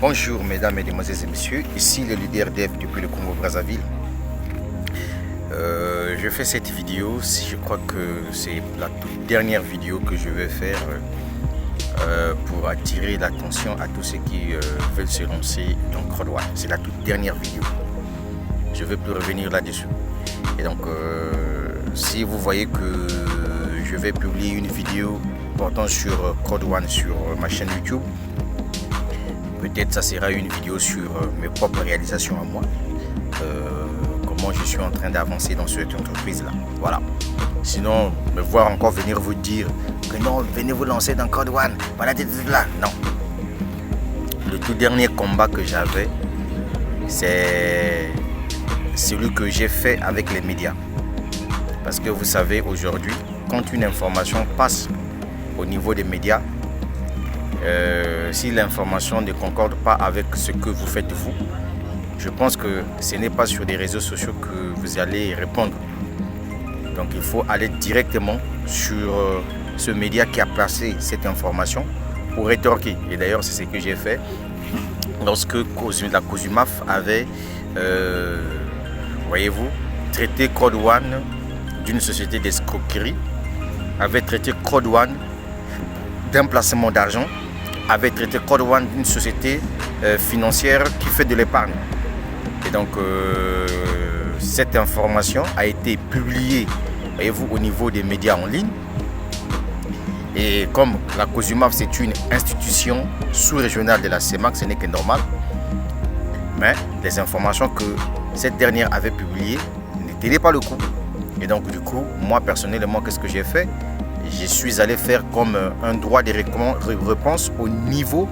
Bonjour mesdames, mesdemoiselles et messieurs, ici le leader dev depuis le Congo-Brazzaville. Je fais cette vidéo, je crois que c'est la toute dernière vidéo que je vais faire pour attirer l'attention à tous ceux qui veulent se lancer dans CrowdOne. C'est la toute dernière vidéo. Je ne vais plus revenir là-dessus. Et donc, si vous voyez que je vais publier une vidéo portant sur CrowdOne sur ma chaîne YouTube, peut-être ça sera une vidéo sur mes propres réalisations à moi, comment je suis en train d'avancer dans cette entreprise-là. Voilà. Sinon, me voir encore venir vous dire que non, venez vous lancer dans CrowdOne, voilà, là. Non. Le tout dernier combat que j'avais, c'est celui que j'ai fait avec les médias. Parce que vous savez, aujourd'hui, quand une information passe au niveau des médias, si l'information ne concorde pas avec ce que vous faites vous, je pense que ce n'est pas sur les réseaux sociaux que vous allez répondre. Donc il faut aller directement sur ce média qui a placé cette information pour rétorquer. Et d'ailleurs c'est ce que j'ai fait lorsque la COSUMAF avait, voyez-vous, traité CrowdOne d'une société d'escroquerie, avait traité CrowdOne d'un placement d'argent, avait traité CrowdOne d'une société financière qui fait de l'épargne. Et donc cette information a été publiée, voyez-vous, au niveau des médias en ligne. Et comme la COSUMAF c'est une institution sous-régionale de la CEMAC, ce n'est que normal. Mais les informations que cette dernière avait publiées ne tenaient pas le coup. Et donc du coup, moi personnellement, qu'est-ce que j'ai fait? Je suis allé faire comme un droit de réponse au niveau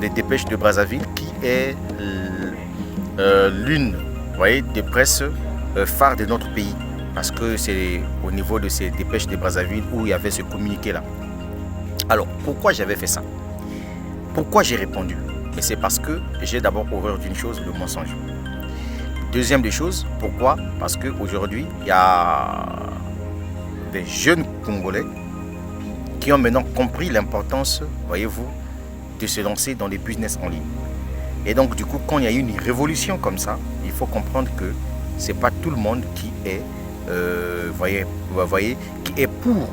des dépêches de Brazzaville, qui est l'une, des presses phares de notre pays. Parce que c'est au niveau de ces dépêches de Brazzaville où il y avait ce communiqué-là. Alors, pourquoi j'avais fait ça? Pourquoi j'ai répondu? Et c'est parce que j'ai d'abord horreur d'une chose, le mensonge. Deuxième des choses, pourquoi? Parce qu'aujourd'hui, il y a des jeunes Congolais qui ont maintenant compris l'importance, voyez-vous, de se lancer dans les business en ligne. Et donc, du coup, quand il y a une révolution comme ça, il faut comprendre que ce n'est pas tout le monde qui est, qui est pour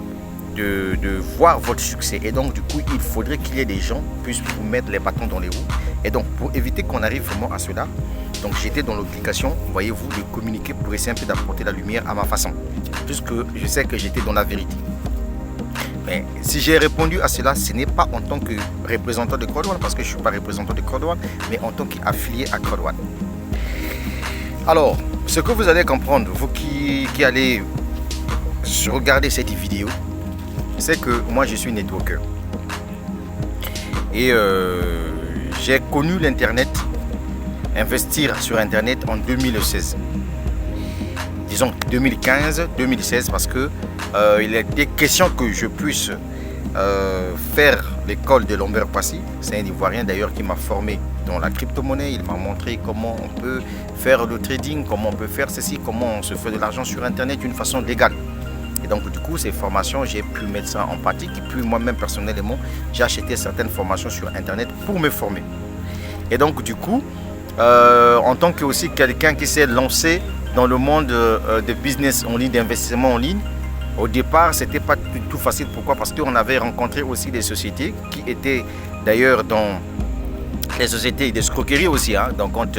de voir votre succès. Et donc, du coup, il faudrait qu'il y ait des gens qui puissent vous mettre les bâtons dans les roues. Et donc, pour éviter qu'on arrive vraiment à cela, donc j'étais dans l'obligation, voyez-vous, de communiquer pour essayer un peu d'apporter la lumière à ma façon. Puisque je sais que j'étais dans la vérité. Mais si j'ai répondu à cela, ce n'est pas en tant que représentant de CrowdOne, parce que je ne suis pas représentant de CrowdOne, mais en tant qu'affilié à CrowdOne. Alors, ce que vous allez comprendre, vous qui allez regarder cette vidéo, c'est que moi je suis networker. Et j'ai connu l'Internet, investir sur Internet en 2016. Disons 2015-2016, parce que il était question que je puisse faire l'école de Lambert Passy. C'est un Ivoirien d'ailleurs qui m'a formé dans la crypto-monnaie. Il m'a montré comment on peut faire le trading, comment on peut faire ceci, comment on se fait de l'argent sur Internet d'une façon légale. Et donc du coup, ces formations, j'ai pu mettre ça en pratique. Et puis moi-même personnellement, j'ai acheté certaines formations sur Internet pour me former. Et donc du coup, en tant que aussi quelqu'un qui s'est lancé dans le monde de business en ligne, d'investissement en ligne, au départ, ce n'était pas du tout facile. Pourquoi? Parce qu'on avait rencontré aussi des sociétés qui étaient d'ailleurs dans les sociétés d'escroquerie aussi. Donc quand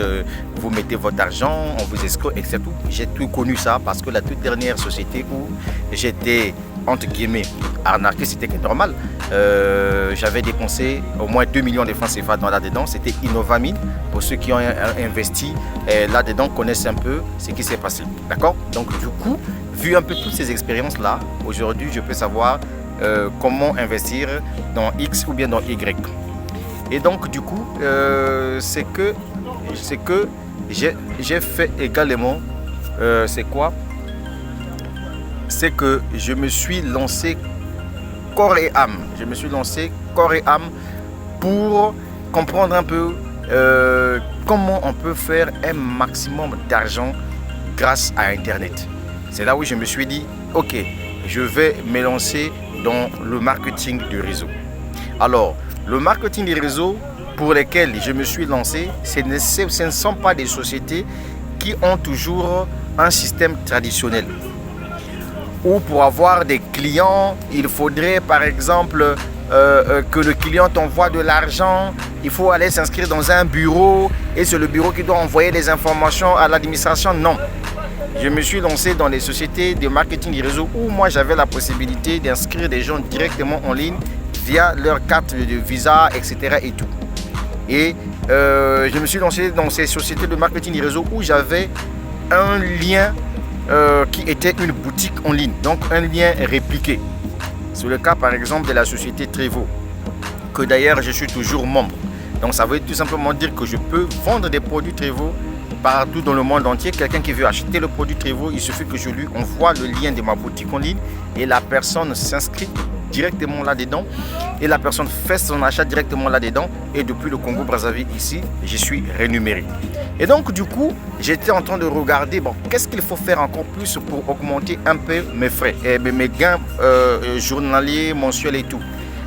vous mettez votre argent, on vous escroque, etc. J'ai tout connu ça parce que la toute dernière société où j'étais, entre guillemets, arnaqué, c'était normal. J'avais dépensé au moins 2 millions de francs CFA là-dedans. C'était Innovamine. Pour ceux qui ont investi là-dedans, connaissent un peu ce qui s'est passé. D'accord? Donc du coup, vu un peu toutes ces expériences-là, aujourd'hui, je peux savoir comment investir dans X ou bien dans Y. Et donc du coup, c'est que j'ai fait également, c'est quoi? C'est que je me suis lancé corps et âme. Je me suis lancé corps et âme pour comprendre un peu comment on peut faire un maximum d'argent grâce à Internet. C'est là où je me suis dit, ok, je vais me lancer dans le marketing du réseau. Alors, le marketing des réseaux, pour lesquelles je me suis lancé, ce ne sont pas des sociétés qui ont toujours un système traditionnel. Ou pour avoir des clients, il faudrait par exemple que le client t'envoie de l'argent, il faut aller s'inscrire dans un bureau et c'est le bureau qui doit envoyer les informations à l'administration. Non. Je me suis lancé dans les sociétés de marketing du réseau où moi j'avais la possibilité d'inscrire des gens directement en ligne via leur carte de visa, etc. et tout. Et je me suis lancé dans ces sociétés de marketing du réseau où j'avais un lien qui était une boutique en ligne, donc un lien répliqué. C'est le cas par exemple de la société Trevo, que d'ailleurs je suis toujours membre. Donc ça veut tout simplement dire que je peux vendre des produits Trevo partout dans le monde entier. Quelqu'un qui veut acheter le produit Trevo, il suffit que je lui envoie le lien de ma boutique en ligne et la personne s'inscrit directement là-dedans et la personne fait son achat directement là-dedans et depuis le Congo-Brazzaville ici, je suis rémunéré. Et donc du coup, j'étais en train de regarder, bon, qu'est-ce qu'il faut faire encore plus pour augmenter un peu mes frais, et mes gains journaliers, mensuels et tout.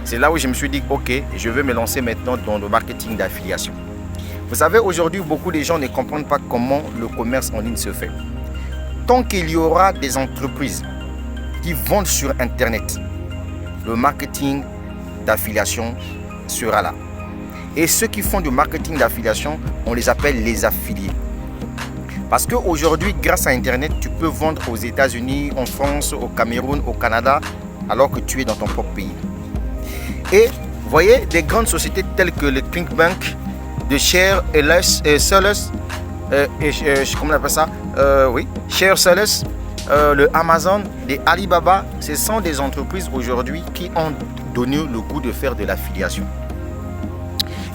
C'est là où je me suis dit, ok, je vais me lancer maintenant dans le marketing d'affiliation. Vous savez, aujourd'hui, beaucoup de gens ne comprennent pas comment le commerce en ligne se fait. Tant qu'il y aura des entreprises qui vendent sur Internet, le marketing d'affiliation sera là. Et ceux qui font du marketing d'affiliation, on les appelle les affiliés. Parce qu'aujourd'hui, grâce à Internet, tu peux vendre aux États-Unis, en France, au Cameroun, au Canada, alors que tu es dans ton propre pays. Et vous voyez, des grandes sociétés telles que le ClickBank, de Share Sellers, comment on appelle ça, Share Sellers, le Amazon, les Alibaba, ce sont des entreprises aujourd'hui qui ont donné le goût de faire de l'affiliation.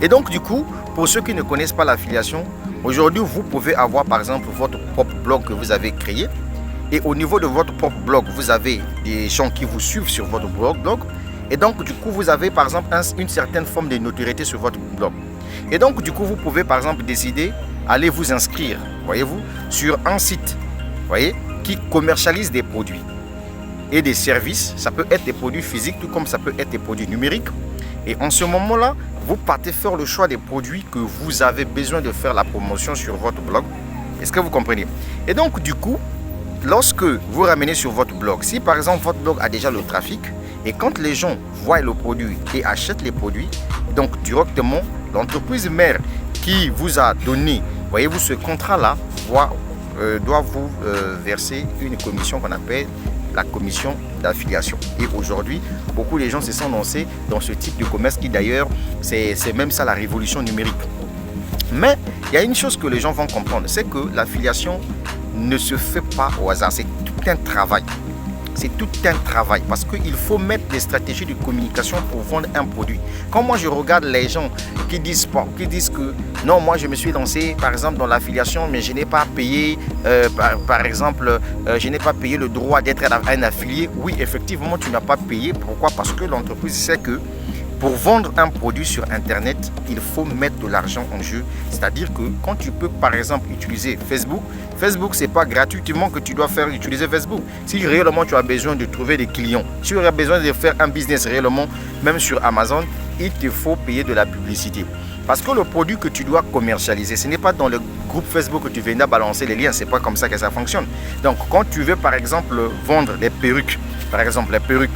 Et donc du coup, pour ceux qui ne connaissent pas l'affiliation, aujourd'hui vous pouvez avoir par exemple votre propre blog que vous avez créé. Et au niveau de votre propre blog, vous avez des gens qui vous suivent sur votre blog. Et donc du coup, vous avez par exemple une certaine forme de notoriété sur votre blog. Et donc du coup, vous pouvez par exemple décider, aller vous inscrire, voyez-vous, sur un site, voyez, qui commercialise des produits et des services. Ça peut être des produits physiques, tout comme ça peut être des produits numériques. Et en ce moment-là, vous partez faire le choix des produits que vous avez besoin de faire la promotion sur votre blog. Est-ce que vous comprenez? Et donc du coup, lorsque vous ramenez sur votre blog, si par exemple votre blog a déjà le trafic, et quand les gens voient le produit et achètent les produits, donc directement, l'entreprise mère qui vous a donné, voyez-vous, ce contrat-là, doit vous verser une commission qu'on appelle la commission d'affiliation. Et aujourd'hui, beaucoup de gens se sont lancés dans ce type de commerce qui d'ailleurs, c'est même ça la révolution numérique. Mais il y a une chose que les gens vont comprendre, c'est que l'affiliation ne se fait pas au hasard, c'est tout un travail. C'est tout un travail parce qu'il faut mettre des stratégies de communication pour vendre un produit. Quand moi je regarde les gens qui disent que non, moi je me suis lancé par exemple dans l'affiliation, mais je n'ai pas payé, par exemple, je n'ai pas payé le droit d'être un affilié. Oui, effectivement, tu n'as pas payé. Pourquoi? Parce que l'entreprise sait que pour vendre un produit sur Internet, il faut mettre de l'argent en jeu. C'est-à-dire que quand tu peux par exemple utiliser Facebook, ce n'est pas gratuitement que tu dois faire utiliser Facebook. Si réellement tu as besoin de trouver des clients, si tu as besoin de faire un business réellement, même sur Amazon, il te faut payer de la publicité. Parce que le produit que tu dois commercialiser, ce n'est pas dans le groupe Facebook que tu viens balancer les liens. Ce n'est pas comme ça que ça fonctionne. Donc quand tu veux par exemple vendre des perruques, par exemple les perruques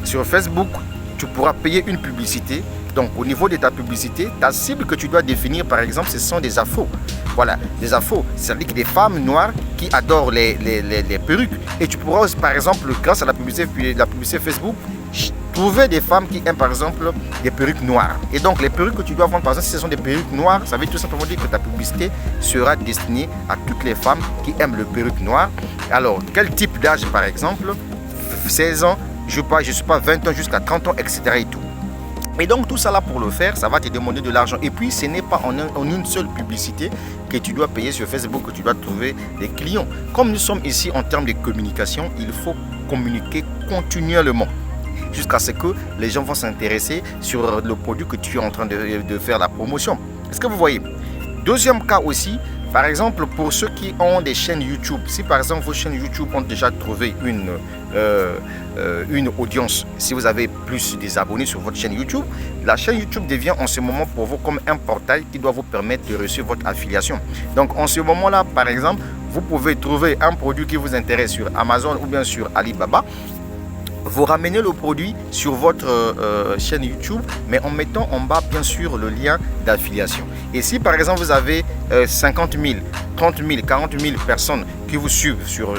sur Facebook, tu pourras payer une publicité. Donc au niveau de ta publicité, ta cible que tu dois définir par exemple, ce sont des afros. Voilà, des afros, c'est-à-dire des femmes noires qui adorent les perruques. Et tu pourras par exemple, grâce à la publicité Facebook, trouver des femmes qui aiment par exemple des perruques noires. Et donc les perruques que tu dois vendre par exemple, si ce sont des perruques noires, ça veut tout simplement dire que ta publicité sera destinée à toutes les femmes qui aiment le perruque noire. Alors quel type d'âge par exemple? 16 ans, je ne sais pas, 20 ans jusqu'à 30 ans, etc. et tout. Et donc tout ça là pour le faire, ça va te demander de l'argent. Et puis ce n'est pas en une seule publicité que tu dois payer sur Facebook, que tu dois trouver des clients. Comme nous sommes ici en termes de communication, il faut communiquer continuellement jusqu'à ce que les gens vont s'intéresser sur le produit que tu es en train de faire la promotion. Est-ce que vous voyez? Deuxième cas aussi, Par exemple, pour ceux qui ont des chaînes YouTube, si par exemple vos chaînes YouTube ont déjà trouvé une audience, si vous avez plus des abonnés sur votre chaîne YouTube, la chaîne YouTube devient en ce moment pour vous comme un portail qui doit vous permettre de réussir votre affiliation. Donc en ce moment-là, par exemple, vous pouvez trouver un produit qui vous intéresse sur Amazon ou bien sur Alibaba. Vous ramenez le produit sur votre chaîne YouTube, mais en mettant en bas bien sûr le lien d'affiliation. Et si par exemple vous avez 50 000, 30 000, 40 000 personnes qui vous suivent sur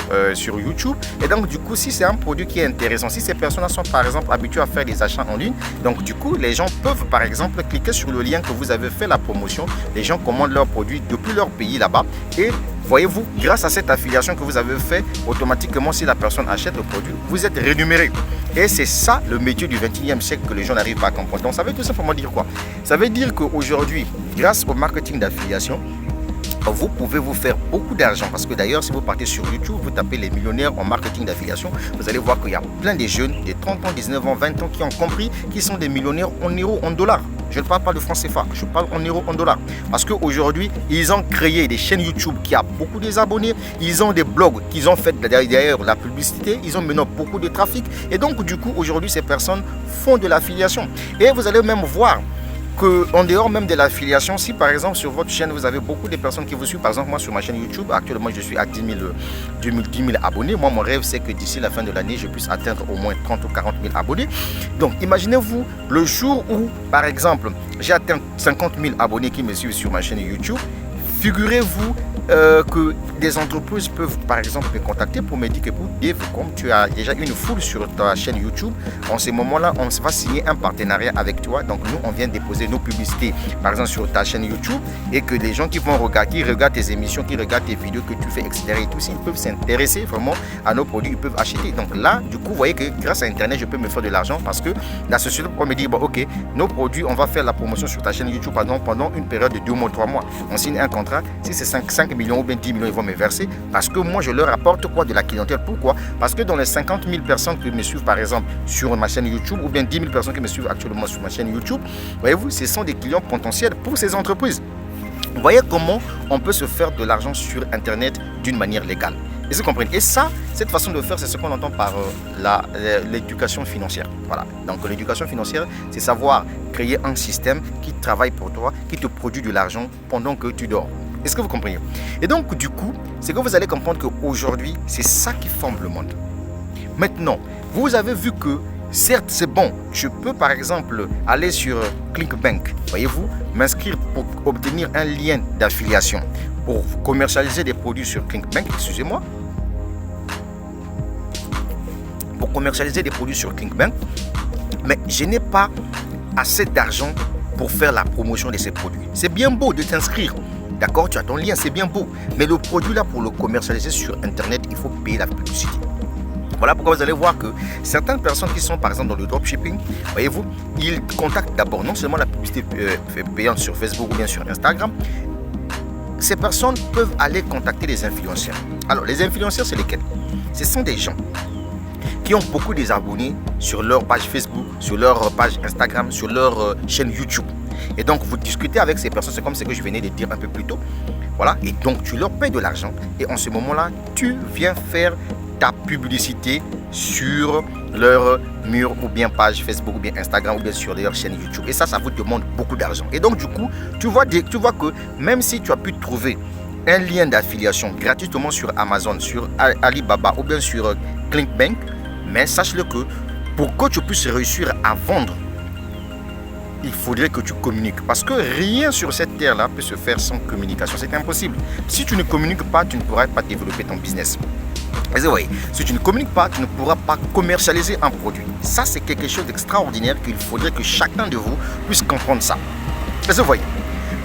YouTube, et donc du coup si c'est un produit qui est intéressant, si ces personnes sont par exemple habituées à faire des achats en ligne, donc du coup les gens peuvent par exemple cliquer sur le lien que vous avez fait la promotion, les gens commandent leurs produits depuis leur pays là-bas et voyez-vous, grâce à cette affiliation que vous avez fait, automatiquement, si la personne achète le produit, vous êtes rémunéré. Et c'est ça le métier du 21e siècle que les gens n'arrivent pas à comprendre. Donc ça veut tout simplement dire quoi? Ça veut dire qu'aujourd'hui, grâce au marketing d'affiliation, vous pouvez vous faire beaucoup d'argent parce que d'ailleurs si vous partez sur YouTube, vous tapez les millionnaires en marketing d'affiliation, vous allez voir qu'il y a plein de jeunes de 30 ans, 19 ans, 20 ans qui ont compris qu'ils sont des millionnaires en euros, en dollars. Je ne parle pas de francs CFA, je parle en euros, en dollars. Parce qu'aujourd'hui, ils ont créé des chaînes YouTube qui ont beaucoup d'abonnés, ils ont des blogs qu'ils ont fait derrière la publicité, ils ont maintenant beaucoup de trafic. Et donc du coup, aujourd'hui, ces personnes font de l'affiliation. Et vous allez même voir qu'en dehors même de l'affiliation, si par exemple sur votre chaîne vous avez beaucoup de personnes qui vous suivent, par exemple moi sur ma chaîne YouTube, actuellement je suis à 10 000 abonnés. Moi mon rêve c'est que d'ici la fin de l'année je puisse atteindre au moins 30 ou 40 000 abonnés. Donc imaginez-vous le jour où par exemple j'ai atteint 50 000 abonnés qui me suivent sur ma chaîne YouTube. Figurez-vous que des entreprises peuvent par exemple me contacter pour me dire que pour Dave, comme tu as déjà une foule sur ta chaîne YouTube, en ce moment-là, on va signer un partenariat avec toi. Donc nous, on vient déposer nos publicités par exemple sur ta chaîne YouTube et que les gens qui vont regarder, qui regardent tes émissions, qui regardent tes vidéos que tu fais, etc. et tout, ils peuvent s'intéresser vraiment à nos produits, ils peuvent acheter. Donc là, du coup, vous voyez que grâce à Internet, je peux me faire de l'argent parce que la société peut me dire, bon, ok, nos produits, on va faire la promotion sur ta chaîne YouTube pendant une période de 2 mois, 3 mois. On signe un contrat. Si c'est 5 millions ou bien 10 millions, ils vont me verser parce que moi, je leur apporte quoi? De la clientèle. Pourquoi? Parce que dans les 50 000 personnes qui me suivent, par exemple, sur ma chaîne YouTube ou bien 10 000 personnes qui me suivent actuellement sur ma chaîne YouTube, voyez-vous, ce sont des clients potentiels pour ces entreprises. Vous voyez comment on peut se faire de l'argent sur Internet d'une manière légale. Est-ce que vous comprenez? Et ça, cette façon de faire, c'est ce qu'on entend par l'éducation financière. Voilà. Donc l'éducation financière, c'est savoir créer un système qui travaille pour toi, qui te produit de l'argent pendant que tu dors. Est-ce que vous comprenez? Et donc du coup, c'est que vous allez comprendre qu'aujourd'hui, c'est ça qui forme le monde. Maintenant, vous avez vu que certes, c'est bon. Je peux par exemple aller sur ClickBank, voyez-vous, m'inscrire pour obtenir un lien d'affiliation pour commercialiser des produits sur ClickBank, excusez-moi. Pour commercialiser des produits sur ClickBank, mais je n'ai pas assez d'argent pour faire la promotion de ces produits. C'est bien beau de t'inscrire. D'accord, tu as ton lien, c'est bien beau. Mais le produit là, pour le commercialiser sur Internet, il faut payer la publicité. Voilà pourquoi vous allez voir que certaines personnes qui sont par exemple dans le dropshipping, voyez-vous, ils contactent d'abord non seulement la publicité payante sur Facebook ou bien sur Instagram. Ces personnes peuvent aller contacter les influenceurs. Alors, les influenceurs, c'est lesquels? Ce sont des gens qui ont beaucoup d'abonnés sur leur page Facebook, sur leur page Instagram, sur leur chaîne YouTube. Et donc, vous discutez avec ces personnes, c'est comme ce que je venais de dire un peu plus tôt. Voilà, et donc tu leur payes de l'argent. Et en ce moment-là, tu viens faire ta publicité sur leur mur ou bien page Facebook ou bien Instagram ou bien sur leur chaîne YouTube. Et ça vous demande beaucoup d'argent. Et donc, du coup, tu vois que même si tu as pu trouver un lien d'affiliation gratuitement sur Amazon, sur Alibaba ou bien sur ClickBank, mais sache-le que pour que tu puisses réussir à vendre, il faudrait que tu communiques. Parce que rien sur cette terre-là peut se faire sans communication. C'est impossible. Si tu ne communiques pas, tu ne pourras pas développer ton business. Et vous voyez, si tu ne communiques pas, tu ne pourras pas commercialiser un produit. Ça, c'est quelque chose d'extraordinaire qu'il faudrait que chacun de vous puisse comprendre ça. Et vous voyez,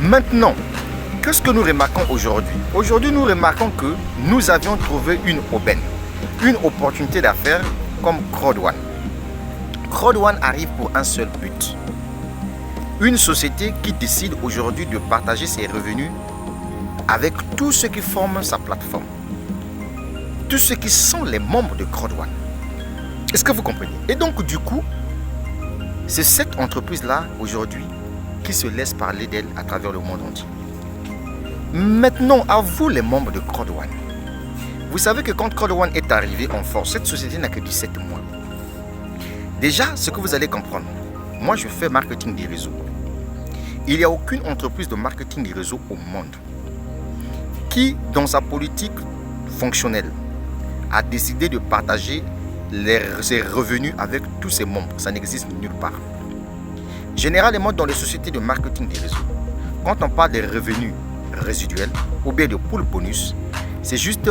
maintenant, qu'est-ce que nous remarquons aujourd'hui? Aujourd'hui, nous remarquons que nous avions trouvé une aubaine, une opportunité d'affaires comme Crowd1. Crowd1 arrive pour un seul but. Une société qui décide aujourd'hui de partager ses revenus avec tous ceux qui forment sa plateforme. Tous ceux qui sont les membres de Crowd1. Est-ce que vous comprenez? Et donc, du coup, c'est cette entreprise-là, aujourd'hui, qui se laisse parler d'elle à travers le monde entier. Maintenant, à vous les membres de Crowd One. Vous savez que quand Crowd One est arrivé en force, cette société n'a que 17 mois. Déjà, ce que vous allez comprendre, moi je fais marketing des réseaux. Il n'y a aucune entreprise de marketing des réseaux au monde qui, dans sa politique fonctionnelle, a décidé de partager ses revenus avec tous ses membres. Ça n'existe nulle part. Généralement, dans les sociétés de marketing des réseaux, quand on parle des revenus résiduels ou bien de pool bonus, c'est juste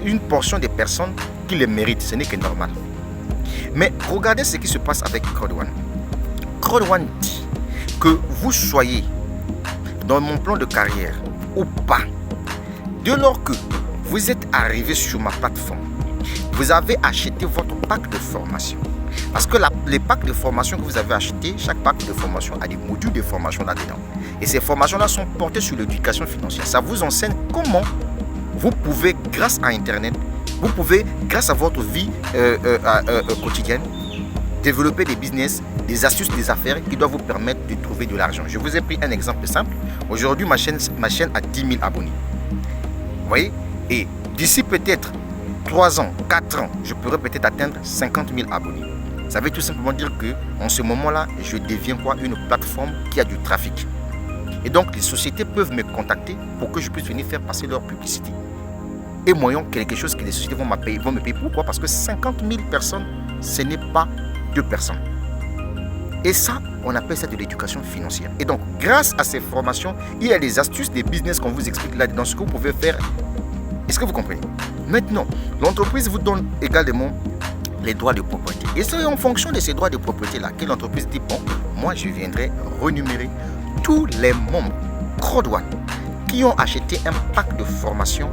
une portion des personnes qui les méritent. Ce n'est que normal. Mais regardez ce qui se passe avec Crowd One. Crowd One dit que vous soyez dans mon plan de carrière ou pas, dès lors que vous êtes arrivé sur ma plateforme, vous avez acheté votre pack de formation. Parce que les packs de formation que vous avez achetés, chaque pack de formation a des modules de formation là-dedans. Et ces formations-là sont portées sur l'éducation financière. Ça vous enseigne comment vous pouvez, grâce à Internet, vous pouvez, grâce à votre vie quotidienne, développer des business, des astuces, des affaires qui doivent vous permettre de trouver de l'argent. Je vous ai pris un exemple simple. Aujourd'hui, ma chaîne a 10 000 abonnés. Vous voyez? Et d'ici peut-être 3 ans, 4 ans, je pourrais peut-être atteindre 50 000 abonnés. Ça veut tout simplement dire qu'en ce moment-là, je deviens une plateforme qui a du trafic. Et donc, les sociétés peuvent me contacter pour que je puisse venir faire passer leur publicité. Et moyen quelque chose que les sociétés vont me payer. Pourquoi? Parce que 50 000 personnes, ce n'est pas 2 personnes. Et ça, on appelle ça de l'éducation financière. Et donc, grâce à ces formations, il y a des astuces, des business qu'on vous explique là-dedans, ce que vous pouvez faire. Est-ce que vous comprenez? Maintenant, l'entreprise vous donne également les droits de propriété. Et c'est en fonction de ces droits de propriété-là que l'entreprise dit, bon, moi je viendrai renumérer tous les membres Crowd One qui ont acheté un pack de formation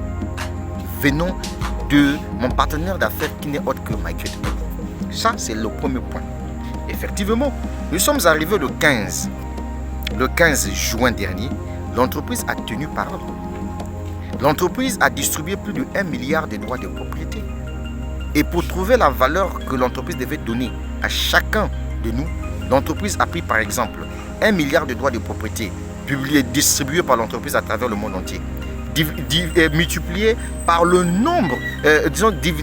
venant de mon partenaire d'affaires qui n'est autre que MyCreditPay. Ça, c'est le premier point. Effectivement, nous sommes arrivés le 15 juin dernier. L'entreprise a tenu parole. L'entreprise a distribué plus de 1 milliard de droits de propriété. Et pour trouver la valeur que l'entreprise devait donner à chacun de nous, l'entreprise a pris par exemple 1 milliard de droits de propriété distribués par l'entreprise à travers le monde entier. Multiplié par le nombre,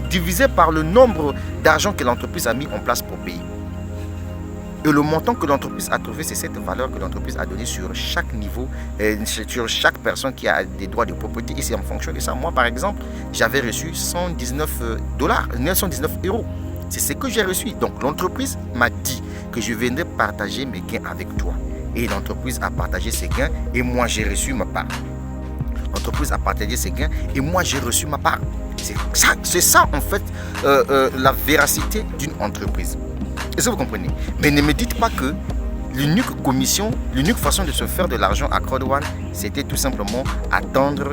divisé par le nombre d'argent que l'entreprise a mis en place pour payer. Et le montant que l'entreprise a trouvé, c'est cette valeur que l'entreprise a donnée sur chaque niveau, sur chaque personne qui a des droits de propriété. Et c'est en fonction de ça. Moi, par exemple, j'avais reçu 119 €. C'est ce que j'ai reçu. Donc, l'entreprise m'a dit que je viendrais partager mes gains avec toi. Et l'entreprise a partagé ses gains et moi, j'ai reçu ma part. L'entreprise a partagé ses gains et moi, j'ai reçu ma part. C'est ça, en fait, la véracité d'une entreprise. Est-ce que vous comprenez? Mais ne me dites pas que l'unique commission, l'unique façon de se faire de l'argent à Crowd One, c'était tout simplement attendre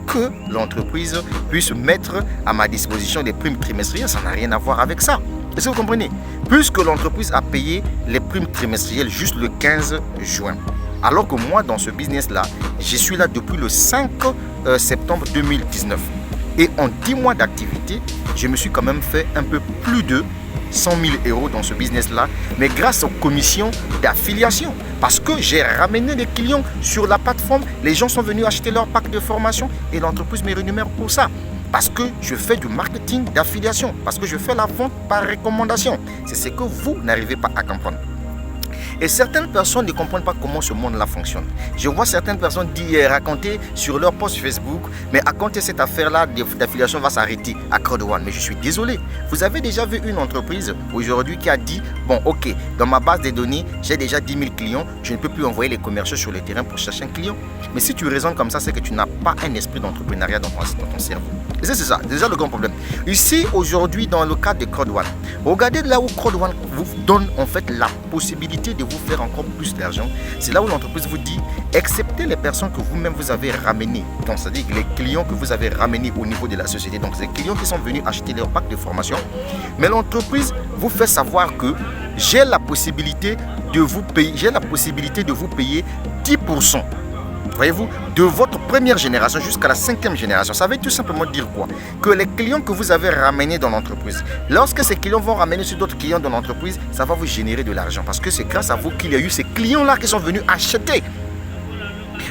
que l'entreprise puisse mettre à ma disposition des primes trimestrielles. Ça n'a rien à voir avec ça. Est-ce que vous comprenez? Puisque l'entreprise a payé les primes trimestrielles juste le 15 juin. Alors que moi, dans ce business-là, je suis là depuis le 5 septembre 2019. Et en 10 mois d'activité, je me suis quand même fait un peu plus de 100 000 € dans ce business-là, mais grâce aux commissions d'affiliation. Parce que j'ai ramené des clients sur la plateforme, les gens sont venus acheter leur pack de formation et l'entreprise me rémunère pour ça. Parce que je fais du marketing d'affiliation, parce que je fais la vente par recommandation. C'est ce que vous n'arrivez pas à comprendre. Et certaines personnes ne comprennent pas comment ce monde-là fonctionne. Je vois certaines personnes raconter sur leur post Facebook, mais à compter cette affaire-là d'affiliation va s'arrêter à Crowd One. Mais je suis désolé. Vous avez déjà vu une entreprise aujourd'hui qui a dit, bon ok, dans ma base de données, j'ai déjà 10 000 clients, je ne peux plus envoyer les commerciaux sur le terrain pour chercher un client. Mais si tu raisonnes comme ça, c'est que tu n'as pas un esprit d'entrepreneuriat dans ton cerveau. Et c'est ça, déjà le grand problème. Ici, aujourd'hui, dans le cadre de Crowd One, regardez là où Crowd One vous donne en fait la possibilité de vous faire encore plus d'argent. C'est là où l'entreprise vous dit, acceptez les personnes que vous-même vous avez ramenées, donc c'est-à-dire les clients que vous avez ramenés au niveau de la société, donc ces clients qui sont venus acheter leur pack de formation, mais l'entreprise vous fait savoir que j'ai la possibilité de vous payer, 10%. Voyez-vous, de votre première génération jusqu'à la 5e génération. Ça veut tout simplement dire quoi? Que les clients que vous avez ramenés dans l'entreprise, lorsque ces clients vont ramener sur d'autres clients dans l'entreprise, ça va vous générer de l'argent. Parce que c'est grâce à vous qu'il y a eu ces clients-là qui sont venus acheter.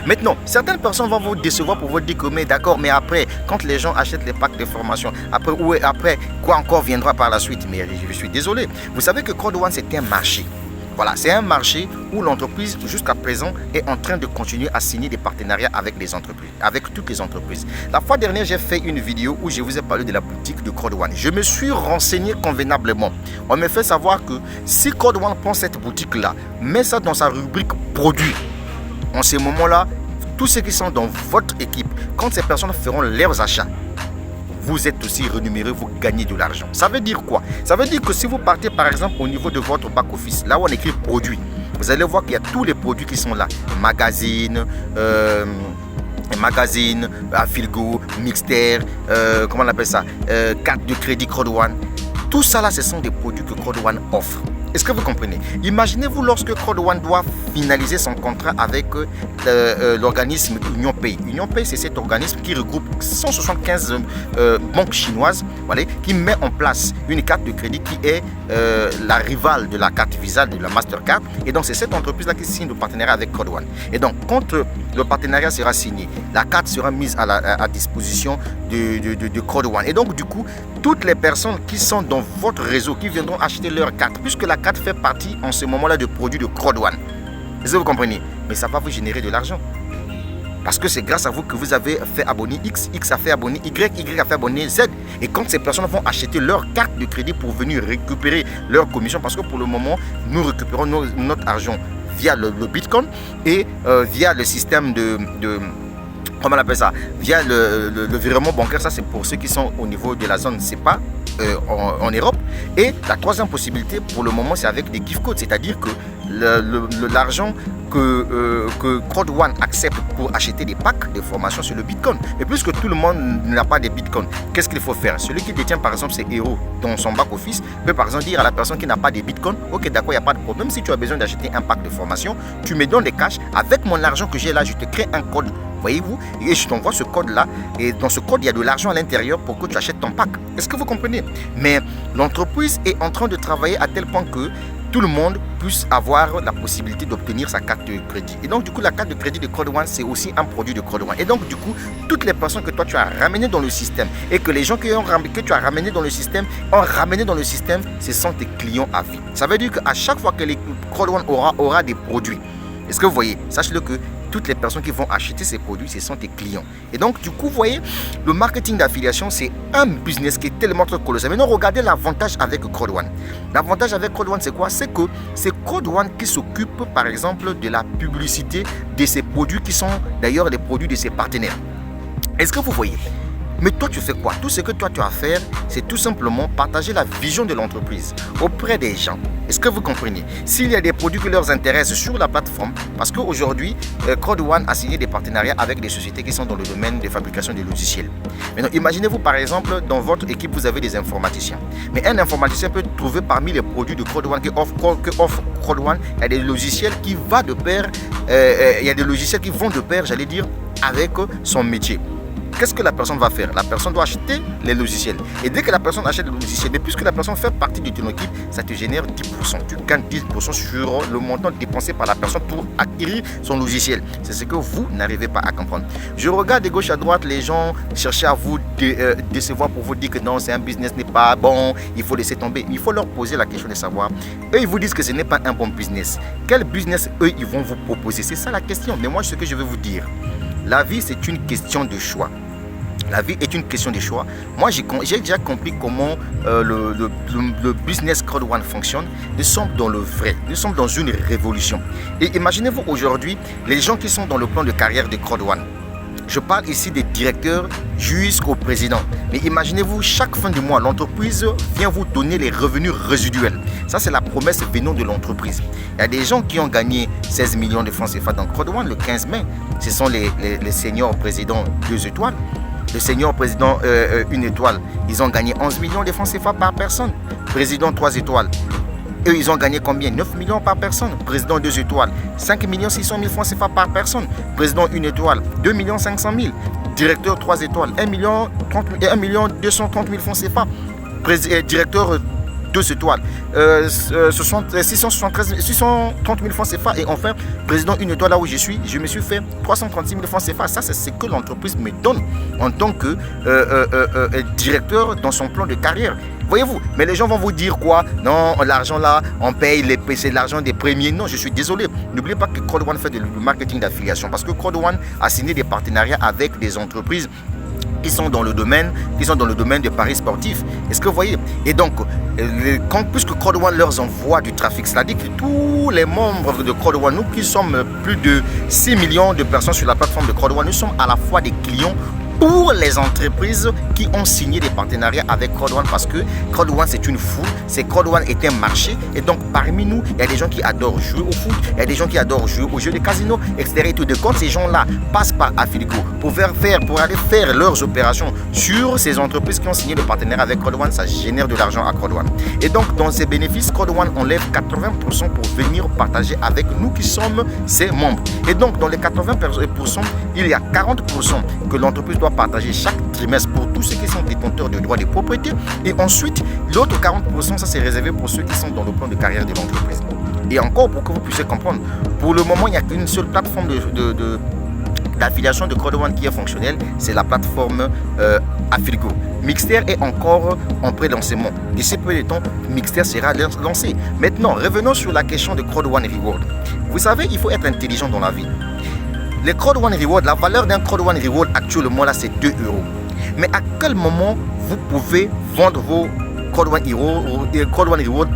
Maintenant, certaines personnes vont vous décevoir pour vous dire que mais d'accord, mais après, quand les gens achètent les packs de formation, après, quoi encore viendra par la suite? Mais je suis désolé. Vous savez que Code One, c'est un marché. Voilà, c'est un marché où l'entreprise, jusqu'à présent, est en train de continuer à signer des partenariats avec les entreprises, avec toutes les entreprises. La fois dernière, j'ai fait une vidéo où je vous ai parlé de la boutique de Code One. Je me suis renseigné convenablement. On me fait savoir que si Code One prend cette boutique-là, met ça dans sa rubrique produits, en ce moment-là, tous ceux qui sont dans votre équipe, quand ces personnes feront leurs achats, vous êtes aussi rémunéré, vous gagnez de l'argent. Ça veut dire quoi? Ça veut dire que si vous partez par exemple au niveau de votre back-office, là où on écrit produits, vous allez voir qu'il y a tous les produits qui sont là. Magazine, Afilgo, Mixter, comment on appelle ça, carte de crédit Code One. Tout ça là, ce sont des produits que Code One offre. Est-ce que vous comprenez? Imaginez-vous lorsque Code One doit finaliser son contrat avec l'organisme Union Pay. Union Pay, c'est cet organisme qui regroupe 175 banques chinoises, voilà, qui met en place une carte de crédit qui est la rivale de la carte Visa, de la Mastercard. Et donc, c'est cette entreprise-là qui signe le partenariat avec Code One. Et donc, quand le partenariat sera signé, la carte sera mise à disposition de Code One. Et donc, du coup, toutes les personnes qui sont dans votre réseau, qui viendront acheter leur carte, puisque la carte fait partie en ce moment-là de produits de Code One. Est-ce que vous comprenez? Mais ça va vous générer de l'argent. Parce que c'est grâce à vous que vous avez fait abonner X, X a fait abonner Y, Y a fait abonner Z. Et quand ces personnes vont acheter leur carte de crédit pour venir récupérer leur commission, parce que pour le moment, nous récupérons notre argent via le Bitcoin et via le système comment on appelle ça, via le virement bancaire. Ça, c'est pour ceux qui sont au niveau de la zone CEPA en Europe. Et la troisième possibilité, pour le moment, c'est avec des gift codes. C'est-à-dire que l'argent que Code One accepte pour acheter des packs de formation sur le Bitcoin. Et puisque tout le monde n'a pas de Bitcoin, qu'est-ce qu'il faut faire? Celui qui détient par exemple ses héros dans son back-office peut par exemple dire à la personne qui n'a pas de Bitcoin: ok, d'accord, il n'y a pas de problème. Si tu as besoin d'acheter un pack de formation, tu me donnes des cash. Avec mon argent que j'ai là, je te crée un code. Voyez-vous? Et je t'envoie ce code-là. Et dans ce code, il y a de l'argent à l'intérieur pour que tu achètes ton pack. Est-ce que vous comprenez? Mais l'entreprise est en train de travailler à tel point que tout le monde puisse avoir la possibilité d'obtenir sa carte de crédit. Et donc, du coup, la carte de crédit de Code One, c'est aussi un produit de Code One. Et donc, du coup, toutes les personnes que toi, tu as ramenées dans le système et que les gens que tu as ramenés dans le système ont ramené dans le système, ce sont tes clients à vie. Ça veut dire qu'à chaque fois que Code One aura des produits, est-ce que vous voyez? Sache-le que toutes les personnes qui vont acheter ces produits, ce sont tes clients. Et donc, du coup, vous voyez, le marketing d'affiliation, c'est un business qui est tellement très colossal. Maintenant, regardez l'avantage avec Code One. L'avantage avec Code One, c'est quoi? C'est que c'est Code One qui s'occupe, par exemple, de la publicité de ces produits qui sont d'ailleurs les produits de ses partenaires. Est-ce que vous voyez? Mais toi, tu fais quoi? Tout ce que toi, tu as à faire, c'est tout simplement partager la vision de l'entreprise auprès des gens. Est-ce que vous comprenez? S'il y a des produits qui leur intéressent sur la plateforme, parce qu'aujourd'hui, Code One a signé des partenariats avec des sociétés qui sont dans le domaine de fabrication de logiciels. Maintenant, imaginez-vous par exemple, dans votre équipe, vous avez des informaticiens. Mais un informaticien peut trouver parmi les produits de Code One que offre Code One, il y a des logiciels qui vont de pair, j'allais dire, avec son métier. Qu'est-ce que la personne va faire? La personne doit acheter les logiciels. Et dès que la personne achète les logiciels, mais puisque la personne fait partie de ton équipe, ça te génère 10%. Tu gagnes 10% sur le montant dépensé par la personne pour acquérir son logiciel. C'est ce que vous n'arrivez pas à comprendre. Je regarde de gauche à droite les gens chercher à vous décevoir pour vous dire que non, c'est un business n'est pas bon, il faut laisser tomber. Il faut leur poser la question de savoir. Eux, ils vous disent que ce n'est pas un bon business. Quel business, eux, ils vont vous proposer? C'est ça la question. Mais moi, ce que je vais vous dire, la vie, c'est une question de choix. La vie est une question de choix. Moi, j'ai déjà compris comment le business Code One fonctionne. Nous sommes dans le vrai. Nous sommes dans une révolution. Et imaginez-vous aujourd'hui, les gens qui sont dans le plan de carrière de Code One. Je parle ici des directeurs jusqu'au président. Mais imaginez-vous, chaque fin de mois, l'entreprise vient vous donner les revenus résiduels. Ça, c'est la promesse venant de l'entreprise. Il y a des gens qui ont gagné 16 millions de francs CFA dans Code One le 15 mai. Ce sont les seniors présidents 2 étoiles. Le senior président 1 étoile, ils ont gagné 11 millions de francs CFA par personne. Président 3 étoiles, eux, ils ont gagné combien? 9 millions par personne. Président 2 étoiles, 5 600 000 francs CFA par personne. Président 1 étoile, 2 500 000. Directeur 3 étoiles, 1 230 000 francs CFA. Directeur 2 étoiles, 630 000 francs CFA. Et enfin, président 1 étoile, là où je me suis fait 336 000 francs CFA. Ça, c'est ce que l'entreprise me donne en tant que directeur dans son plan de carrière. Voyez-vous, mais les gens vont vous dire quoi? Non, l'argent là, on paye, c'est l'argent des premiers. Non, je suis désolé. N'oubliez pas que Code One fait du marketing d'affiliation parce que Code One a signé des partenariats avec des entreprises qui sont dans le domaine de paris sportifs. Est-ce que vous voyez? Et donc, puisque Code One leur envoie du trafic, c'est-à-dire que tous les membres de Code One, nous qui sommes plus de 6 millions de personnes sur la plateforme de Code One, nous sommes à la fois des clients pour les entreprises qui ont signé des partenariats avec Code One parce que Code One c'est une foule, Code One est un marché et donc parmi nous, il y a des gens qui adorent jouer au foot, il y a des gens qui adorent jouer aux jeux de casino, etc. Et tout de quand ces gens-là passent par Affiligo pour aller faire leurs opérations sur ces entreprises qui ont signé le partenariat avec Code One, ça génère de l'argent à Code One. Et donc dans ces bénéfices, Code One enlève 80% pour venir partager avec nous qui sommes ses membres. Et donc dans les 80%, il y a 40% que l'entreprise doit partager chaque trimestre pour tous ceux qui sont détenteurs de droits de propriété. Et ensuite, l'autre 40%, ça c'est réservé pour ceux qui sont dans le plan de carrière de l'entreprise. Et encore, pour que vous puissiez comprendre, pour le moment, il n'y a qu'une seule plateforme d'affiliation de Code One qui est fonctionnelle, c'est la plateforme Affiligo. Mixter est encore en pré-lancement. D'ici peu de temps, Mixter sera lancé. Maintenant, revenons sur la question de Code One Reward. Vous savez, il faut être intelligent dans la vie. Les Code One Reward, la valeur d'un Code One Reward actuellement là c'est 2 €. Mais à quel moment vous pouvez vendre vos Code One Reward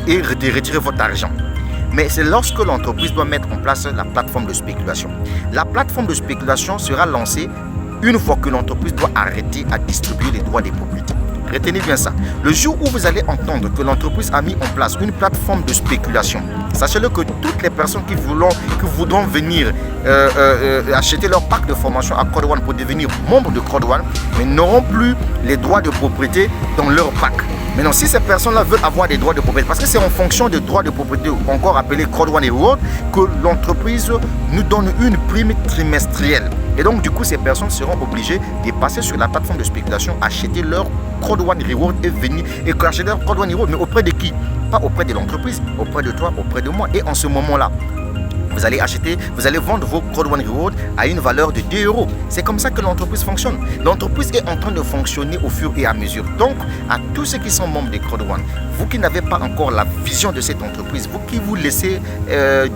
et retirer votre argent? Mais c'est lorsque l'entreprise doit mettre en place la plateforme de spéculation. La plateforme de spéculation sera lancée une fois que l'entreprise doit arrêter à distribuer les droits des propriétés. Retenez bien ça. Le jour où vous allez entendre que l'entreprise a mis en place une plateforme de spéculation, sachez-le que toutes les personnes qui voudront venir acheter leur pack de formation à Code One pour devenir membre de Code One, mais n'auront plus les droits de propriété dans leur pack. Maintenant, si ces personnes-là veulent avoir des droits de propriété, parce que c'est en fonction des droits de propriété, encore appelé Code One Reward, que l'entreprise nous donne une prime trimestrielle. Et donc, du coup, ces personnes seront obligées de passer sur la plateforme de spéculation, acheter leur Code One Reward et venir acheter leur Code One Reward. Mais auprès de qui? Pas auprès de l'entreprise, auprès de toi, auprès de moi. Et en ce moment-là, vous allez vendre vos Code One Reward à une valeur de 2 €. C'est comme ça que l'entreprise fonctionne. L'entreprise est en train de fonctionner au fur et à mesure. Donc, à tous ceux qui sont membres de Code One, vous qui n'avez pas encore la vision de cette entreprise, vous qui vous laissez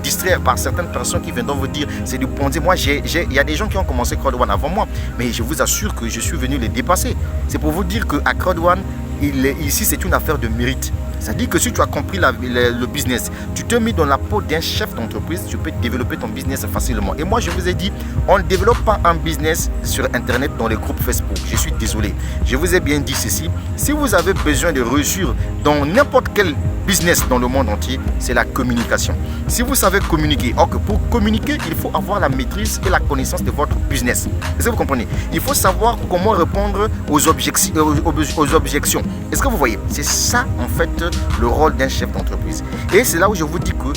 distraire par certaines personnes qui viendront vous dire c'est du Ponzi. Moi, il y a des gens qui ont commencé Code One avant moi, mais je vous assure que je suis venu les dépasser. C'est pour vous dire qu'à Code One, ici, c'est une affaire de mérite. C'est-à-dire que si tu as compris le business, tu te mets dans la peau d'un chef d'entreprise, tu peux développer ton business facilement. Et moi, je vous ai dit, on ne développe pas un business sur Internet dans les groupes Facebook. Je suis désolé. Je vous ai bien dit ceci. Si vous avez besoin de réussir dans n'importe quel business dans le monde entier, c'est la communication. Si vous savez communiquer, or que pour communiquer, il faut avoir la maîtrise et la connaissance de votre business. Est-ce que vous comprenez? Il faut savoir comment répondre aux objections. Est-ce que vous voyez? C'est ça, en fait, le rôle d'un chef d'entreprise. Et c'est là où je vous dis que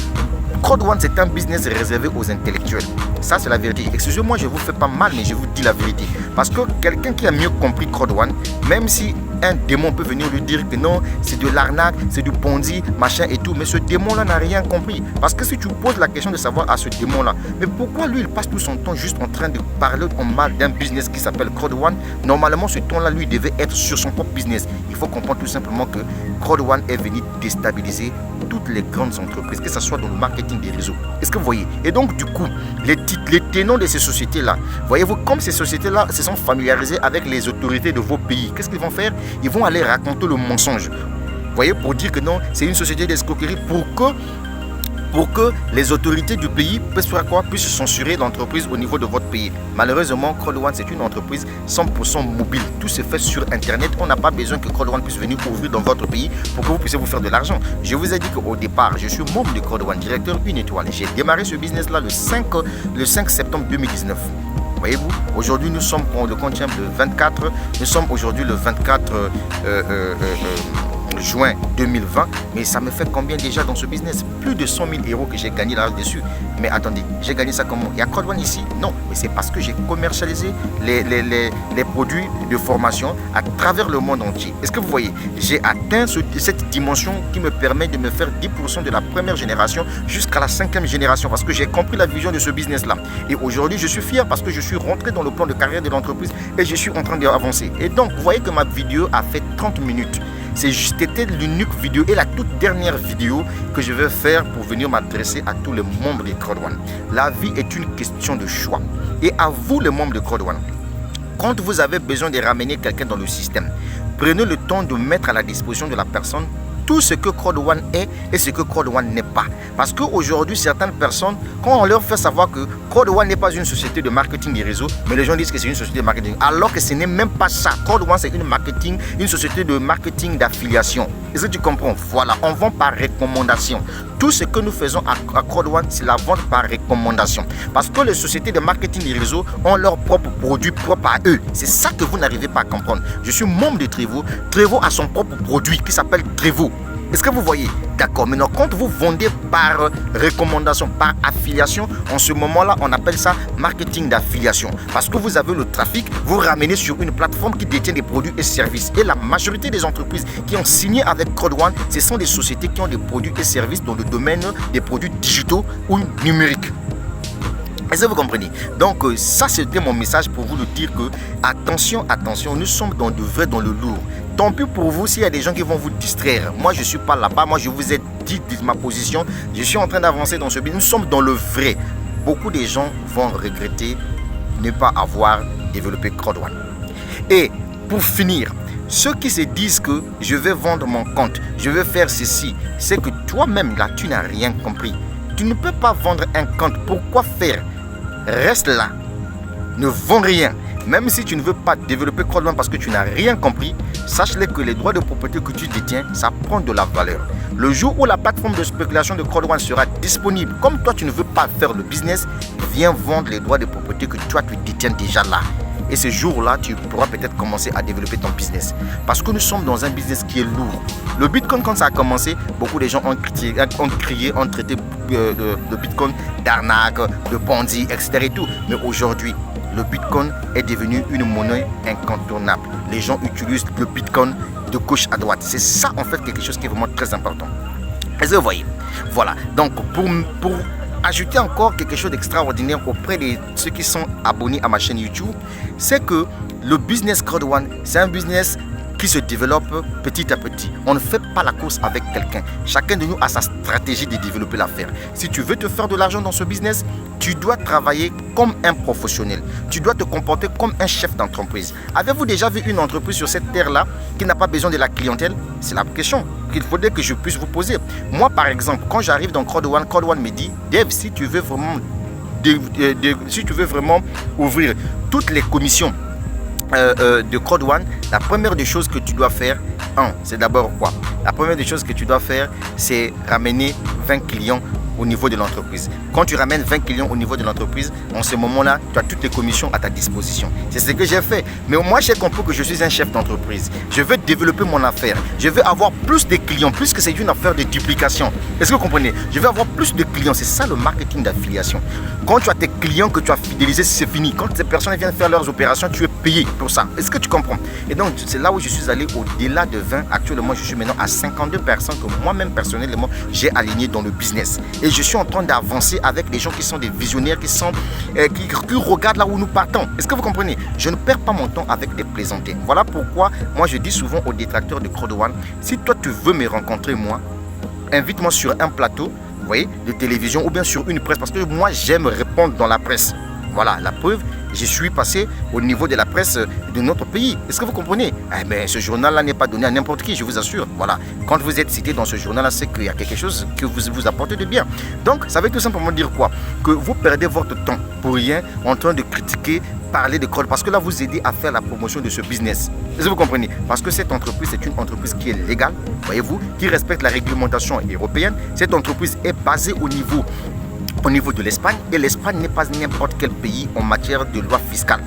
Code One, c'est un business réservé aux intellectuels. Ça, c'est la vérité. Excusez-moi, je vous fais pas mal, mais je vous dis la vérité. Parce que quelqu'un qui a mieux compris Code One, même si un démon peut venir lui dire que non, c'est de l'arnaque, c'est du Ponzi, machin et tout, mais ce démon-là n'a rien compris. Parce que si tu poses la question de savoir à ce démon-là, mais pourquoi lui, il passe tout son temps juste en train de parler en mal d'un business qui s'appelle Code One? Normalement, ce temps-là, lui, devait être sur son propre business. Il faut comprendre tout simplement que Code One est venu déstabiliser toutes les grandes entreprises, que ce soit dans le marketing des réseaux. Est-ce que vous voyez? Et donc, du coup, les tenants de ces sociétés-là, voyez-vous, comme ces sociétés-là se sont familiarisées avec les autorités de vos pays, qu'est-ce qu'ils vont faire? Ils vont aller raconter le mensonge. Vous voyez, pour dire que non, c'est une société d'escroquerie pour que les autorités du pays puissent censurer l'entreprise au niveau de votre pays. Malheureusement, Code One, c'est une entreprise 100% mobile. Tout se fait sur Internet. On n'a pas besoin que Code One puisse venir ouvrir dans votre pays pour que vous puissiez vous faire de l'argent. Je vous ai dit qu'au départ, je suis membre de Code One, directeur 1 étoile. J'ai démarré ce business-là le 5 septembre 2019. Voyez-vous, aujourd'hui nous sommes, le compte le 24, nous sommes aujourd'hui le 24 juin 2020, mais ça me fait combien déjà dans ce business? Plus de 100 000 euros que j'ai gagné là-dessus. Mais attendez, j'ai gagné ça comment? Il y a Code One ici? Non, mais c'est parce que j'ai commercialisé les produits de formation à travers le monde entier. Est-ce que vous voyez? J'ai atteint cette dimension qui me permet de me faire 10% de la première génération jusqu'à la 5e génération parce que j'ai compris la vision de ce business-là. Et aujourd'hui, je suis fier parce que je suis rentré dans le plan de carrière de l'entreprise et je suis en train d'avancer. Et donc, vous voyez que ma vidéo a fait 30 minutes. C'était l'unique vidéo et la toute dernière vidéo que je vais faire pour venir m'adresser à tous les membres de Code One. La vie est une question de choix. Et à vous, les membres de Code One, quand vous avez besoin de ramener quelqu'un dans le système, prenez le temps de mettre à la disposition de la personne tout ce que Code One est et ce que Code One n'est pas. Parce qu'aujourd'hui, certaines personnes, quand on leur fait savoir que Code One n'est pas une société de marketing des réseaux, mais les gens disent que c'est une société de marketing, alors que ce n'est même pas ça. Code One, c'est une société de marketing d'affiliation. Est-ce que tu comprends? Voilà, on vend par recommandation. Tout ce que nous faisons à Code One, c'est la vente par recommandation. Parce que les sociétés de marketing des réseaux ont leurs propres produits propres à eux. C'est ça que vous n'arrivez pas à comprendre. Je suis membre de Trevo. Trevo a son propre produit qui s'appelle Trevo. Est-ce que vous voyez? D'accord. Maintenant, quand vous vendez par recommandation, par affiliation, en ce moment-là, on appelle ça marketing d'affiliation. Parce que vous avez le trafic, vous ramenez sur une plateforme qui détient des produits et services. Et la majorité des entreprises qui ont signé avec Code One, ce sont des sociétés qui ont des produits et services dans le domaine des produits digitaux ou numériques. Est-ce que vous comprenez? Donc ça, c'était mon message pour vous de dire que attention, nous sommes dans le lourd. Tant pis pour vous s'il y a des gens qui vont vous distraire. Moi, je ne suis pas là-bas. Moi, je vous ai dit de ma position. Je suis en train d'avancer dans ce but. Nous sommes dans le vrai. Beaucoup de gens vont regretter ne pas avoir développé Code One. Et pour finir, ceux qui se disent que je vais vendre mon compte, je vais faire ceci, c'est que toi-même, là, tu n'as rien compris. Tu ne peux pas vendre un compte. Pourquoi faire? Reste là. Ne vends rien. Même si tu ne veux pas développer Code One parce que tu n'as rien compris, sache-le que les droits de propriété que tu détiens, ça prend de la valeur. Le jour où la plateforme de spéculation de Code One sera disponible, comme toi tu ne veux pas faire le business, viens vendre les droits de propriété que toi tu détiens déjà là. Et ce jour-là, tu pourras peut-être commencer à développer ton business. Parce que nous sommes dans un business qui est lourd. Le Bitcoin, quand ça a commencé, beaucoup de gens ont crié, ont traité le Bitcoin d'arnaque, de Ponzi, etc. Et tout. Mais aujourd'hui, le Bitcoin est devenu une monnaie incontournable. Les gens utilisent le Bitcoin de gauche à droite. C'est ça en fait quelque chose qui est vraiment très important. Est-ce que vous voyez? Voilà. Donc pour ajouter encore quelque chose d'extraordinaire auprès de ceux qui sont abonnés à ma chaîne YouTube, c'est que le business Code One, c'est un business qui se développe petit à petit. On ne fait pas la course avec quelqu'un. Chacun de nous a sa stratégie de développer l'affaire. Si tu veux te faire de l'argent dans ce business, tu dois travailler comme un professionnel. Tu dois te comporter comme un chef d'entreprise. Avez-vous déjà vu une entreprise sur cette terre-là qui n'a pas besoin de la clientèle? C'est la question qu'il faudrait que je puisse vous poser. Moi, par exemple, quand j'arrive dans Code One me dit, Dave, si tu veux vraiment ouvrir toutes les commissions de Code One, la première des choses que tu dois faire, c'est d'abord quoi? La première des choses que tu dois faire, c'est ramener 20 clients au niveau de l'entreprise. Quand tu ramènes 20 clients au niveau de l'entreprise, en ce moment-là, tu as toutes les commissions à ta disposition. C'est ce que j'ai fait. Mais moi, j'ai compris que je suis un chef d'entreprise. Je veux développer mon affaire. Je veux avoir plus de clients, puisque c'est une affaire de duplication. Est-ce que vous comprenez? Je veux avoir plus de clients. C'est ça le marketing d'affiliation. Quand tu as tes clients que tu as fidélisés, c'est fini. Quand ces personnes viennent faire leurs opérations, tu es payé pour ça. Est-ce que tu comprends? Et donc, c'est là où je suis allé au-delà de 20. Actuellement, je suis maintenant à 52 personnes que moi-même, personnellement, j'ai alignées dans le business. Et je suis en train d'avancer avec des gens qui sont des visionnaires, qui regardent là où nous partons. Est-ce que vous comprenez? Je ne perds pas mon temps avec des plaisanteries. Voilà pourquoi moi je dis souvent aux détracteurs de Code One, si toi tu veux me rencontrer moi, invite-moi sur un plateau, vous voyez, de télévision ou bien sur une presse, parce que moi j'aime répondre dans la presse. Voilà, la preuve, je suis passé au niveau de la presse de notre pays. Est-ce que vous comprenez? Mais ce journal-là n'est pas donné à n'importe qui, je vous assure. Voilà, quand vous êtes cité dans ce journal-là, c'est qu'il y a quelque chose que vous apportez de bien. Donc, ça veut tout simplement dire quoi? Que vous perdez votre temps pour rien en train de critiquer, parler de Code, parce que là, vous aidez à faire la promotion de ce business. Est-ce que vous comprenez? Parce que cette entreprise, c'est une entreprise qui est légale, voyez-vous, qui respecte la réglementation européenne. Cette entreprise est basée au niveau de l'Espagne, et l'Espagne n'est pas n'importe quel pays en matière de loi fiscale.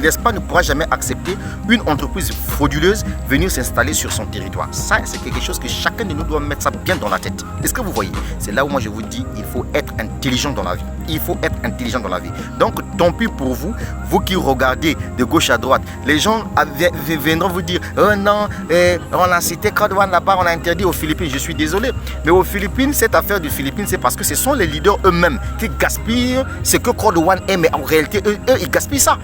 L'Espagne ne pourra jamais accepter une entreprise frauduleuse venir s'installer sur son territoire. Ça, c'est quelque chose que chacun de nous doit mettre ça bien dans la tête. Est-ce que vous voyez? C'est là où moi je vous dis, il faut être intelligent dans la vie. Il faut être intelligent dans la vie. Donc, tant pis pour vous, vous qui regardez de gauche à droite. Les gens viendront vous dire, oh non, on a cité Code One là-bas, on a interdit aux Philippines. Je suis désolé. Mais aux Philippines, cette affaire des Philippines, c'est parce que ce sont les leaders eux-mêmes qui gaspillent ce que Code One est. Mais en réalité, eux, ils gaspillent ça.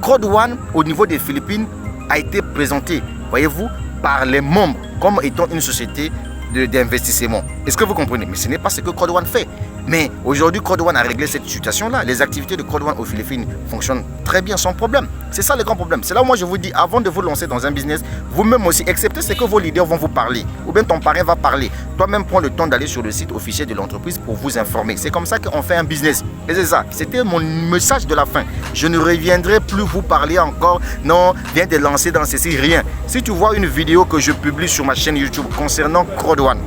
Code One, au niveau des Philippines, a été présenté, voyez-vous, par les membres comme étant une société d'investissement. Est-ce que vous comprenez? Mais ce n'est pas ce que Code One fait. Mais aujourd'hui, Code One a réglé cette situation-là. Les activités de Code One aux Philippines fonctionnent très bien sans problème. C'est ça le grand problème. C'est là où moi je vous dis, avant de vous lancer dans un business, vous-même aussi, acceptez ce que vos leaders vont vous parler. Ou bien ton parrain va parler. Toi-même, prends le temps d'aller sur le site officiel de l'entreprise pour vous informer. C'est comme ça qu'on fait un business. Et c'est ça. C'était mon message de la fin. Je ne reviendrai plus vous parler encore. Non, viens de lancer dans ceci, rien. Si tu vois une vidéo que je publie sur ma chaîne YouTube concernant Code One,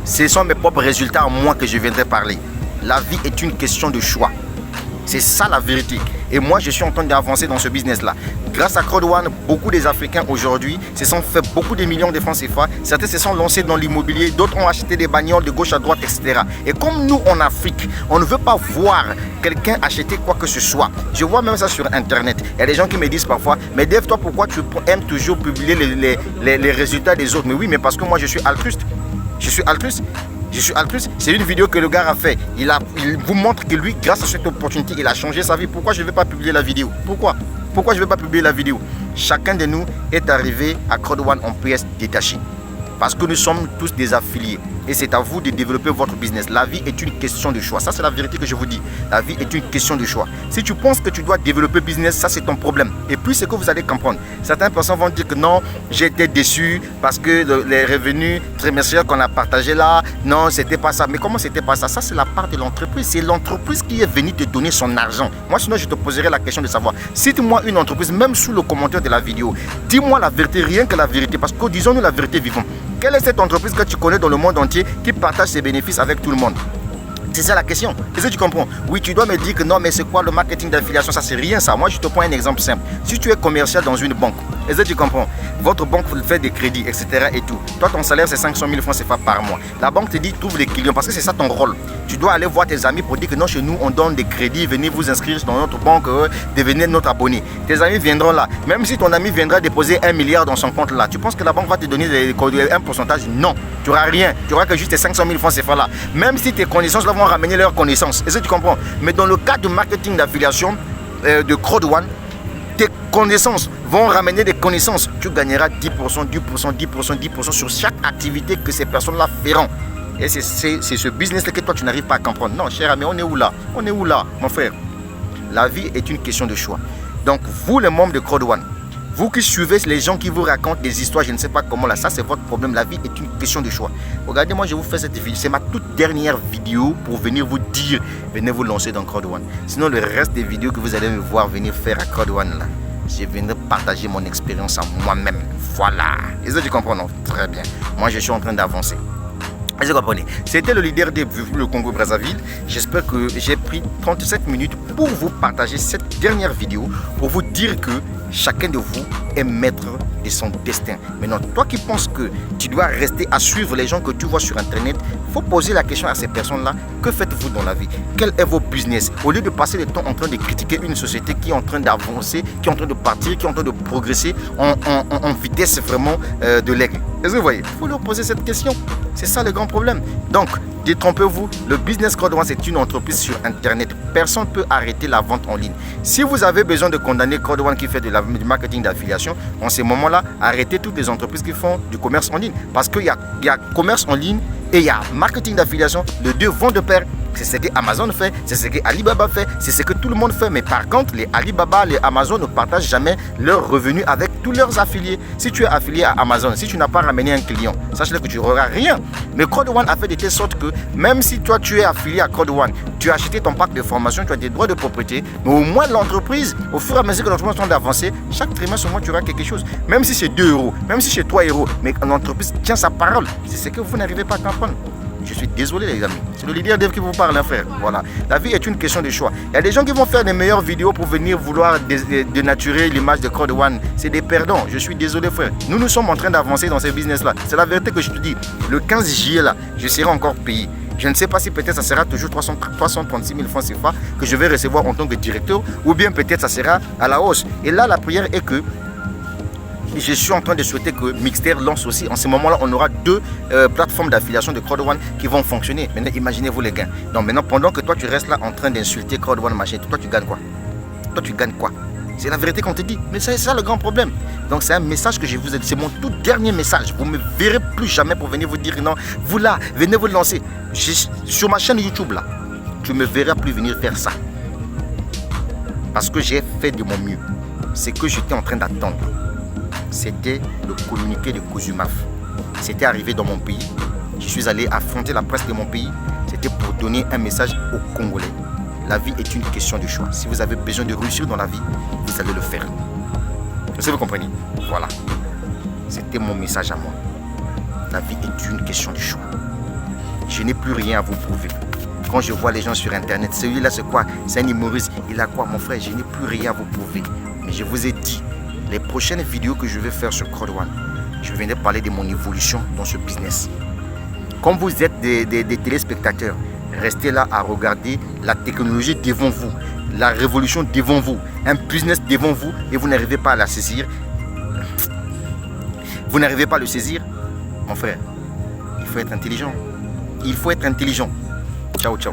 ce sont mes propres résultats à moi que je viendrai parler. La vie est une question de choix. C'est ça la vérité. Et moi, je suis en train d'avancer dans ce business-là. Grâce à Code One, beaucoup des Africains aujourd'hui se sont fait beaucoup de millions de francs CFA. Certains se sont lancés dans l'immobilier, d'autres ont acheté des bagnoles de gauche à droite, etc. Et comme nous, en Afrique, on ne veut pas voir quelqu'un acheter quoi que ce soit. Je vois même ça sur Internet. Il y a des gens qui me disent parfois, mais Dave, toi, pourquoi tu aimes toujours publier les résultats des autres? Mais oui, mais parce que moi, je suis altruiste. Je suis altruiste. C'est une vidéo que le gars a fait. Il vous montre que lui, grâce à cette opportunité, il a changé sa vie. Pourquoi je ne vais pas publier la vidéo? Pourquoi je ne vais pas publier la vidéo? Chacun de nous est arrivé à Code One en PS détaché. Parce que nous sommes tous des affiliés. Et c'est à vous de développer votre business. La vie est une question de choix. Ça, c'est la vérité que je vous dis. La vie est une question de choix. Si tu penses que tu dois développer business, ça, c'est ton problème. Et puis, c'est que vous allez comprendre. Certaines personnes vont dire que non, j'ai été déçu parce que les revenus trimestriels qu'on a partagés là, non, c'était pas ça. Mais comment c'était pas ça? Ça, c'est la part de l'entreprise. C'est l'entreprise qui est venue te donner son argent. Moi, sinon, je te poserai la question de savoir. Cite-moi une entreprise, même sous le commentaire de la vidéo. Dis-moi la vérité, rien que la vérité. Parce que disons-nous la vérité vivant. Quelle est cette entreprise que tu connais dans le monde entier qui partage ses bénéfices avec tout le monde? C'est ça la question. Est-ce que tu comprends? Oui, tu dois me dire que non, mais c'est quoi le marketing d'affiliation? Ça, c'est rien ça. Moi, je te prends un exemple simple. Si tu es commercial dans une banque, est-ce que tu comprends? Votre banque vous fait des crédits, etc. et tout. Toi, ton salaire, c'est 500 000 francs CFA par mois. La banque te dit, trouve les clients parce que c'est ça ton rôle. Tu dois aller voir tes amis pour dire que non, chez nous, on donne des crédits. Venez vous inscrire dans notre banque, devenez notre abonné. Tes amis viendront là. Même si ton ami viendra déposer 1 milliard dans son compte là, tu penses que la banque va te donner un pourcentage? Non. Tu n'auras rien. Tu n'auras que juste tes 500 000 francs CFA là. Même si tes connaissances là vont ramener leurs connaissances. Est-ce que tu comprends? Mais dans le cas de marketing d'affiliation de Code One, tes connaissances vont ramener des connaissances. Tu gagneras 10%, 10%, 10%, 10% sur chaque activité que ces personnes-là feront. Et c'est ce business-là que toi, tu n'arrives pas à comprendre. Non, cher ami, on est où là? On est où là, mon frère? La vie est une question de choix. Donc, vous, les membres de Code One, vous qui suivez les gens qui vous racontent des histoires, je ne sais pas comment là, ça c'est votre problème. La vie est une question de choix. Regardez, moi je vous fais cette vidéo. C'est ma toute dernière vidéo pour venir vous dire, venez vous lancer dans Code One. Sinon, le reste des vidéos que vous allez me voir venir faire à Code One là, je viendrai partager mon expérience à moi-même. Voilà. Est-ce que tu comprends? Non? Très bien. Moi je suis en train d'avancer. Vous comprenez? C'était le leader de le Congo-Brazzaville. J'espère que j'ai pris 37 minutes pour vous partager cette dernière vidéo, pour vous dire que chacun de vous est maître de son destin. Maintenant, toi qui penses que tu dois rester à suivre les gens que tu vois sur Internet, il faut poser la question à ces personnes-là. Que faites-vous dans la vie? Quel est vos business? Au lieu de passer le temps en train de critiquer une société qui est en train d'avancer, qui est en train de partir, qui est en train de progresser en vitesse vraiment de l'aigle. Est-ce que vous voyez? Il faut leur poser cette question. C'est ça le grand problème. Donc, détrompez-vous, le business Code One, c'est une entreprise sur Internet. Personne ne peut arrêter la vente en ligne. Si vous avez besoin de condamner Code One qui fait du marketing d'affiliation, en ce moment-là, arrêtez toutes les entreprises qui font du commerce en ligne. Parce qu'il y a commerce en ligne et il y a marketing d'affiliation. Les deux vont de pair. C'est ce que Amazon fait, c'est ce que Alibaba fait, c'est ce que tout le monde fait. Mais par contre, les Alibaba, les Amazon ne partagent jamais leurs revenus avec tous leurs affiliés. Si tu es affilié à Amazon, si tu n'as pas ramené un client, sache-le que tu n'auras rien. Mais Code One a fait de telle sorte que même si toi tu es affilié à Code One, tu as acheté ton pack de formation, tu as des droits de propriété, mais au moins l'entreprise, au fur et à mesure que l'entreprise est en train d'avancer, chaque trimestre au moins tu auras quelque chose. Même si c'est 2 euros, même si c'est 3 euros, mais l'entreprise tient sa parole. C'est ce que vous n'arrivez pas à comprendre. Je suis désolé les amis. C'est le leader dev qui vous parle, hein, frère. Voilà. La vie est une question de choix. Il y a des gens qui vont faire des meilleures vidéos pour venir vouloir dénaturer l'image de Code One. C'est des perdants. Je suis désolé, frère. Nous sommes en train d'avancer dans ces business-là. C'est la vérité que je te dis. Le 15 juillet, là, je serai encore payé. Je ne sais pas si peut-être ça sera toujours 336 000 francs CFA que je vais recevoir en tant que directeur, ou bien peut-être ça sera à la hausse. Et là, la prière est que je suis en train de souhaiter que Mixter lance aussi. En ce moment-là, on aura 2 plateformes d'affiliation de Code One qui vont fonctionner. Maintenant, imaginez-vous les gains. Donc maintenant, pendant que toi, tu restes là en train d'insulter Code One, machin, toi, tu gagnes quoi? Toi, tu gagnes quoi? C'est la vérité qu'on te dit. Mais c'est ça le grand problème. Donc c'est un message que je vous ai dit. C'est mon tout dernier message. Vous ne me verrez plus jamais pour venir vous dire non. Vous là, venez vous lancer. Sur ma chaîne YouTube là, tu ne me verras plus venir faire ça. Parce que j'ai fait de mon mieux. Ce que j'étais en train d'attendre, c'était le communiqué de Kouzumaf. C'était arrivé dans mon pays. Je suis allé affronter la presse de mon pays. C'était pour donner un message aux Congolais. La vie est une question de choix. Si vous avez besoin de réussir dans la vie, vous allez le faire. Est-ce que vous comprenez? Voilà. C'était mon message à moi. La vie est une question de choix. Je n'ai plus rien à vous prouver. Quand je vois les gens sur internet, celui-là c'est quoi? C'est un humoriste. Il a quoi, mon frère? Je n'ai plus rien à vous prouver. Mais je vous ai dit, les prochaines vidéos que je vais faire sur Code One, je viendrai parler de mon évolution dans ce business. Comme vous êtes des téléspectateurs, restez là à regarder la technologie devant vous, la révolution devant vous, un business devant vous et vous n'arrivez pas à la saisir. Vous n'arrivez pas à le saisir, mon frère. Il faut être intelligent. Il faut être intelligent. Ciao, ciao.